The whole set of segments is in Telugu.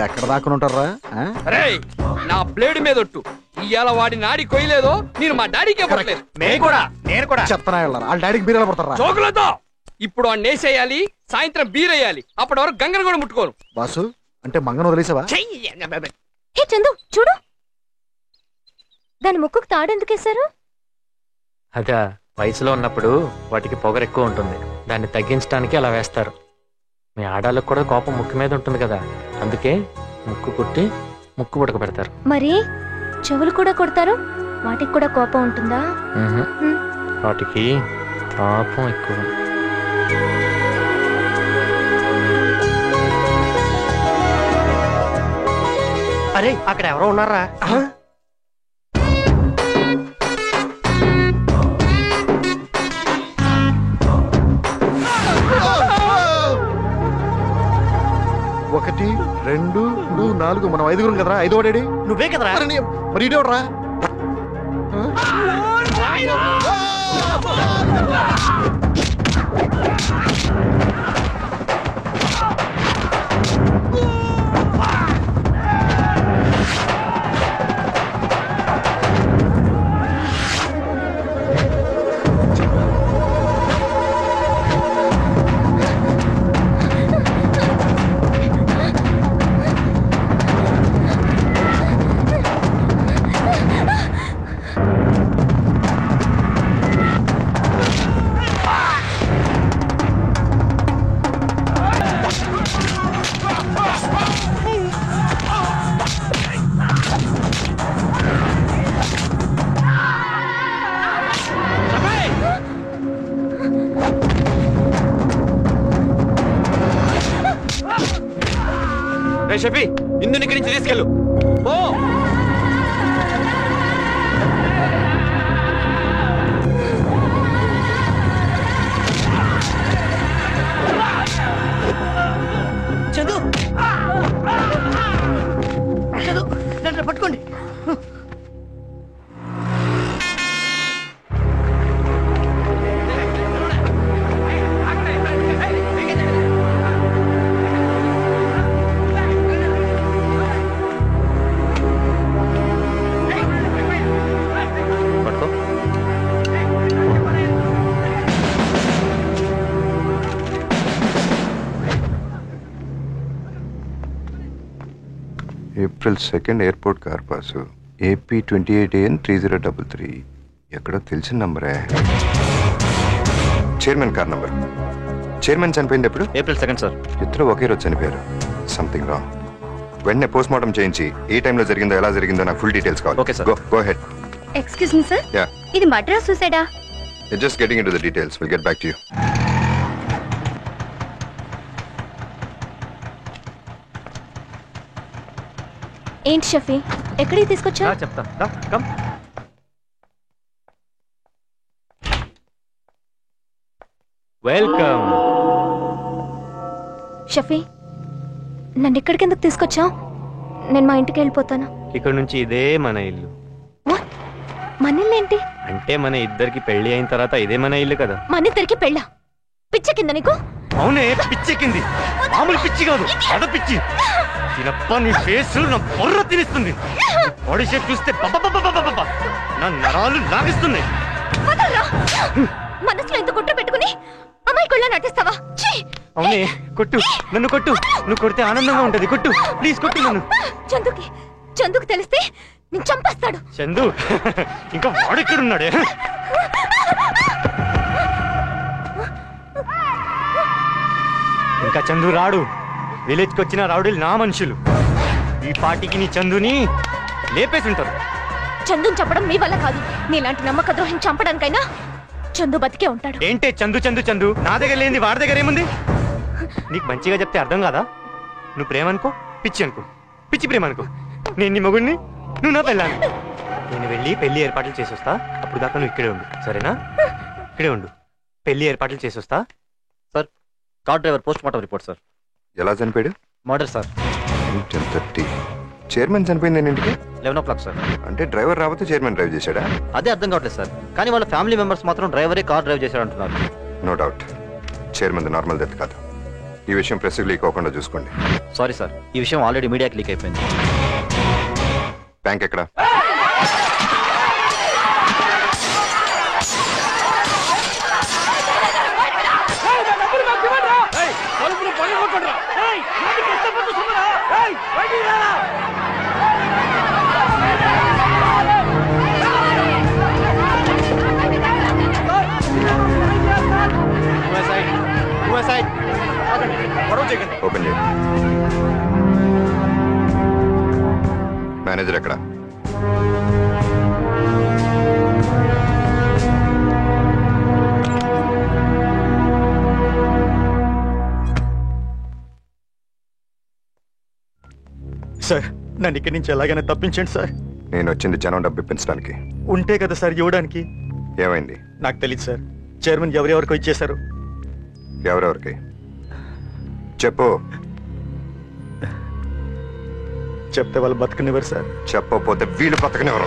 ఎక్కడ దాకా ఉంటారా? నా బ్లేడ్ మీద ఒట్టు, ఇవాళ వాడి నాడి కొయ్యలేదో నేను మా డాడీకే పడలేదు. నేను కూడా చెప్తానా వాళ్ళ డాడీకి బీరాలు పడతారా? జోకులతో ఇప్పుడు వాడిని వేసేయాలి, సాయంత్రం బీరేయాలి, అప్పటి వరకు గంగను కూడా ముట్టుకోను. బాసు అంటే మంగను వదిలేసావా? హే చందు చూడు, దాని ముక్కుకు తాడెందుకేశారు? అదా వయసులో ఉన్నప్పుడు వాటికి పొగరు ఎక్కువ ఉంటుంది, దాన్ని తగ్గించడానికి అలా వేస్తారు. మీ ఆడాళ్ళకు కూడా కోపం ముక్కు మీద ఉంటుంది కదా, అందుకే ముక్కు కుట్టి ముక్కు పుడక పెడతారు. మరి చెవులు కూడా కొడతారు, వాటికి కూడా కోపం ఉంటుందా? వాటికి కోపం ఎక్కువ. అరే అక్కడ ఎవరో ఉన్నారా? ఒకటి 2 3 4 మనం 5గురం కదరా? 5 వాడేడి? నువ్వే కదరా? మరి ఇదేవడరా? షఫీ, ఇందుని ఇక్కడి నుంచి తీసుకెళ్ళు. చందు దాంట్లో పట్టుకోండి. April 2nd airport car pass AP 28AN 3033. ఎక్కడో తెలిసిన నంబరే. Chairman car number. చైర్మన్ చనిపోయింది ఎప్పుడు? April 2nd sir. ఇద్దరు ఒకే రోజు చనిపోయారు. Something wrong. వెంటనే పోస్ట్ మార్టం చేయించి ఏ టైంలో జరిగిందో ఎలా జరిగిందో నాకు ఫుల్ డీటెయిల్స్ కావాలి. Okay sir. Go ahead. Excuse me sir, yeah, ఇది మర్డరా సూసైడా? Just getting into the details. Will get back to you. ఏంటి షఫీ, ఎక్కడికి తీసుకొచ్చా? చెప్తా. వెల్కమ్. షఫీ, నన్ను ఇక్కడికి ఎందుకు తీసుకొచ్చావు? నేను మా ఇంటికి వెళ్ళిపోతాను. ఇక్కడ నుంచి ఇదే మన ఇల్లు. మన ఇల్లు ఏంటి? అంటే మన ఇద్దరికి పెళ్లి అయిన తర్వాత ఇదే మన ఇల్లు కదా. మన ఇద్దరికి పెళ్ళా? పిచ్చ కింద నీకు? అవునే, పిచ్చెక్కింది. మామూలు పిచ్చి కాదు, అడ పిచ్చి. తినప్ప నీ ఫేస్ నా బొర్ర తినిస్తుంది. బాడీ షేప్ చూస్తే నా నరాలు లాగిస్తున్నాయి. మనసులో ఎంత కుట్ర పెట్టుకుని అమ్మాయికుళ్ళ నటిస్తావా? అవునే, కొట్టు, నన్ను కొట్టు. నువ్వు కొడితే ఆనందంగా ఉంటది. కొట్టు ప్లీజ్, కొట్టు నన్ను. చందుకి తెలిస్తే నేను చంపేస్తాడు. చందు ఇంకా వాడెక్కడున్నాడే? ఇంకా చందు రాడు. విలేజ్కి వచ్చిన రౌడీలు నా మనుషులు. ఈ పార్టీకి నీ చందుని లేపేసి ఉంటారు. చందుని చంపడం మీ వల్ల కాదు. నీలాంటి నమ్మక ద్రోహం చంపడానికైనా చందు బతికే ఉంటాడు. ఏంటే చందు చందు చందు? నా దగ్గర లేని వాడి దగ్గర ఏముంది? నీకు మంచిగా చెప్తే అర్థం కాదా? నువ్వు ప్రేమ అనుకో, పిచ్చి అనుకో. పిచ్చి ప్రేమ అనుకో. నేను నీ మగుడిని, నువ్వు నా పెళ్ళాను. నేను వెళ్ళి పెళ్లి ఏర్పాట్లు చేసొస్తా. అప్పుడు దాకా నువ్వు ఇక్కడే ఉండు, సరేనా? ఇక్కడే ఉండు, పెళ్లి ఏర్పాట్లు చేసొస్తా. Sir, car driver post mortem report sir. ఎలా చనిపోయాడు? Murder sir. 10:30. చైర్మన్ చనిపోయింది ఎన్నింటికి? 11 o'clock సార్. అంటే డ్రైవర్ రాకపోతే చైర్మన్ డ్రైవ్ చేశాడా? అదే అర్థం కావట్లేదు సార్. కానీ వాళ్ళ ఫ్యామిలీ మెంబర్స్ మాత్రం డ్రైవరే కార్ డ్రైవ్ చేశారంటున్నారు. No doubt chairman normal death కాదు. ఈ విషయం ప్రెస్ లీక్ అవ్వకుండా చూసుకోండి. సారీ సార్, ఈ విషయం ఆల్రెడీ మీడియాకి లీక్ అయిపోయింది. బ్యాంక్ ఎక్కడ? ఓపెన్ చేయండి. మేనేజర్ ఎక్కడ? సార్ నన్ను ఇక్కడి నుంచి ఎలాగైనా తప్పించండి సార్. నేను వచ్చింది జనం డబ్బు ఇప్పించడానికి. ఉంటే కదా సార్ ఇవ్వడానికి. ఏమైంది? నాకు తెలియదు సార్. చైర్మన్ ఎవరెవరికో ఇచ్చేశారు. ఎవరెవరికి చెప్పు. చెప్తే వాళ్ళు బతకనివ్వరు సార్. చెప్పకపోతే వీళ్ళు బతకనివ్వరు.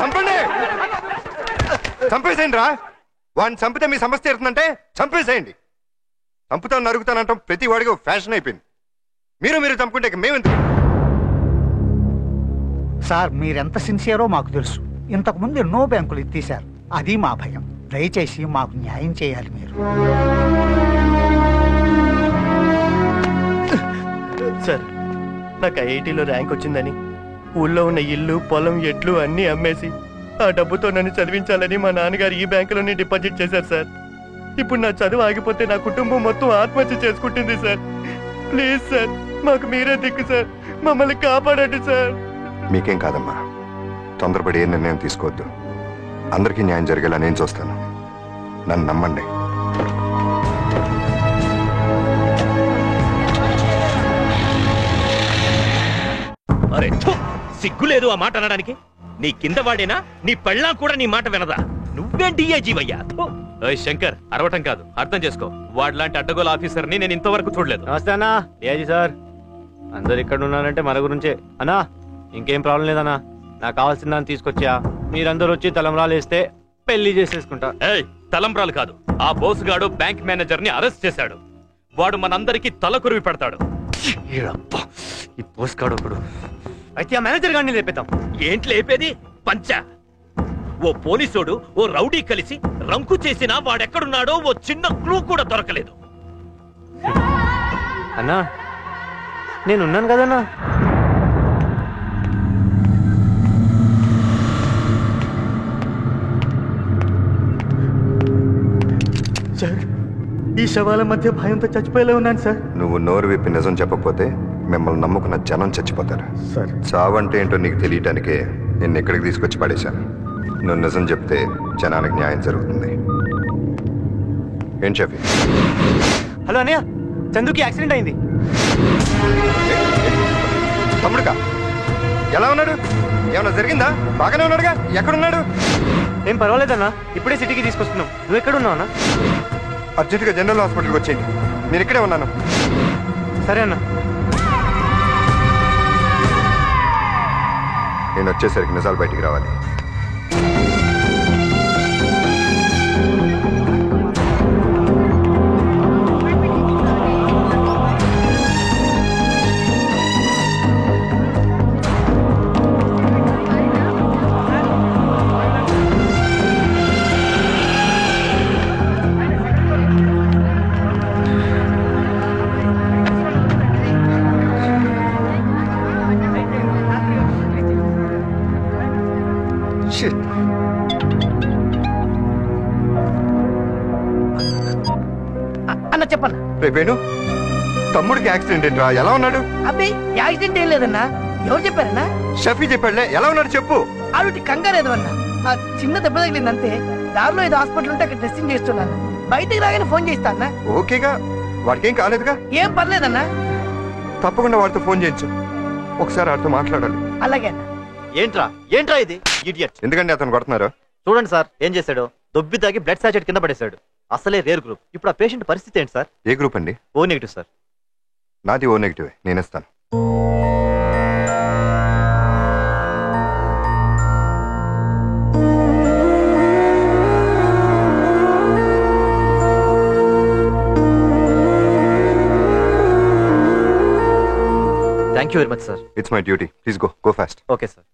చంపండి, చంపేసేయండి రా. వాడిని చంపితే మీ సమస్య తీరుతుందంటే చంపేసేయండి. చంపుతాను నరుగుతానంటాం ప్రతి వాడికి ఫ్యాషన్ అయిపోయింది. మీరు చంపుకుంటే మేమెందుకు? సార్ మీరెంత సిన్సియరో మాకు తెలుసు. ఇంతకుముందు ఎన్నో బ్యాంకులు ఎత్తేశారు. అది మా భయం. దయచేసి మాకు న్యాయం చేయాలి మీరు. సార్ నాకు ఐఐటీలో ర్యాంక్ వచ్చిందని ఊళ్ళో ఉన్న ఇల్లు పొలం ఎడ్లు అన్నీ అమ్మేసి ఆ డబ్బుతో నన్ను చదివించాలని మా నాన్నగారు ఈ బ్యాంకులోనే డిపాజిట్ చేశారు సార్. ఇప్పుడు నా చదువు ఆగిపోతే నా కుటుంబం మొత్తం ఆత్మహత్య చేసుకుంటుంది సార్. ప్లీజ్ సార్, మాకు మీరే దిక్కు సార్. మమ్మల్ని కాపాడండి సార్. మీకేం కాదమ్మా, తొందరపడి ఏ నిర్ణయం తీసుకోవద్దు. అందరికీ న్యాయం జరిగేలా నేను చూస్తాను. నన్ను నమ్మండి. అరే సిగ్గులేదు ఆ మాట అనడానికి? నీ కింద వాడేనా నీ పెళ్ళాం కూడా నీ మాట వినదా? నువ్వేం డిఐజీవయ్యా? శంకర్, అరవటం కాదు, అర్థం చేసుకో. వాడిలాంటి అడ్డగోల ఆఫీసర్ని నేను ఇంతవరకు చూడలేదు. నమస్తే అన్నా. డిఐజీ సార్, అందరు ఇక్కడ ఉన్నారంటే మన గురించే అన్నా. ఇంకేం ప్రాబ్లం లేదన్నా. నాకు కావాల్సిన దాన్ని తీసుకొచ్చా. మీరందరూ వచ్చి తలంబ్రాలు వేస్తే పెళ్లి చేసేసుకుంటా. తలంబ్రాలు కాదు, ఆ బోసుగాడు బ్యాంక్ మేనేజర్ ని అరెస్ట్ చేశాడు. వాడు మనందరికీ తలకొరివి పెడతాడు. ఈ పోస్కాడు ఒకడు. అయితే ఆ మేనేజర్ గారిని లేపేద్దాం. ఏంటి లేపేది? పంచా. ఓ పోలీసోడు ఓ రౌడీ కలిసి రంకు చేసినా వాడెక్కడున్నాడో ఓ చిన్న క్లూ కూడా దొరకలేదు. అన్నా నేనున్నాను కదన్నా. సార్ ఈ శవాల మధ్య భయంతో చచ్చిపోయేలా ఉన్నాను సార్. నువ్వు నోరు విప్పి నిజం చెప్పకపోతే మిమ్మల్ని నమ్ముకున్న జనం చచ్చిపోతారు. సార్ చావంటే ఏంటో నీకు తెలియటానికే నిన్ను ఇక్కడికి తీసుకొచ్చి పడేశాను. నువ్వు నిజం చెప్తే జనానికి న్యాయం జరుగుతుంది. ఏం చెప్పి? హలో అన్నయ్య, చందుకి యాక్సిడెంట్ అయింది. తమ్ముడుగా ఎలా ఉన్నాడు? ఏమన్నా జరిగిందా? బాగానే ఉన్నాడుగా. ఎక్కడున్నాడు? ఏం పర్వాలేదన్నా, ఇప్పుడే సిటీకి తీసుకొస్తున్నాం. నువ్వు ఎక్కడున్నావు అన్నా? అర్జెంటుగా జనరల్ హాస్పిటల్కి వచ్చేయండి. నేను ఇక్కడే ఉన్నాను. సరే అన్నా. నేను వచ్చేసరికి నిజాలు బయటికి రావాలి. అన్న చెప్పన్న. రేపేను తమ్ముడికి యాక్సిడెంట్ ఏంట్రా? ఎలా ఉన్నాడు? అబ్బాయి యాక్సిడెంట్ ఏం లేదన్నా. ఎవరు చెప్పారన్నా? షఫీ చెప్పాడులే. ఎలా ఉన్నాడు చెప్పు. ఆవిడ కంగారేదో అన్న. ఆ చిన్న దెబ్బ తగిలింది అంతే. దారిలో ఏదో హాస్పిటల్ ఉంటే అక్కడ డ్రెస్సింగ్ చేస్తున్నాను. బయటికి రాగానే ఫోన్ చేస్తా అన్న. ఓకేగా, వాడికేం కాలేదుగా? ఏం పర్లేదన్నా. తప్పకుండా వాడితో ఫోన్ చేయించు. ఒకసారి వాడితో మాట్లాడాలి. అలాగే అన్న. ఏంట్రా ఇది ఇడియట్? ఎందుకంటే అతను కొడుతున్నారు. చూడండి సార్ ఏం చేశాడు. దొబ్బి తాగి బ్లడ్ సాచెట్ కింద పడేశాడు. అసలే రేర్ గ్రూప్. ఇప్పుడు ఆ పేషెంట్ పరిస్థితి ఏంటి సార్? ఏ గ్రూప్ అండి? O negative sir. నాది ఓ నెగిటివ్. నేను ఇస్తాను. Thank you very much sir. It's my duty. Please go fast. Okay sir.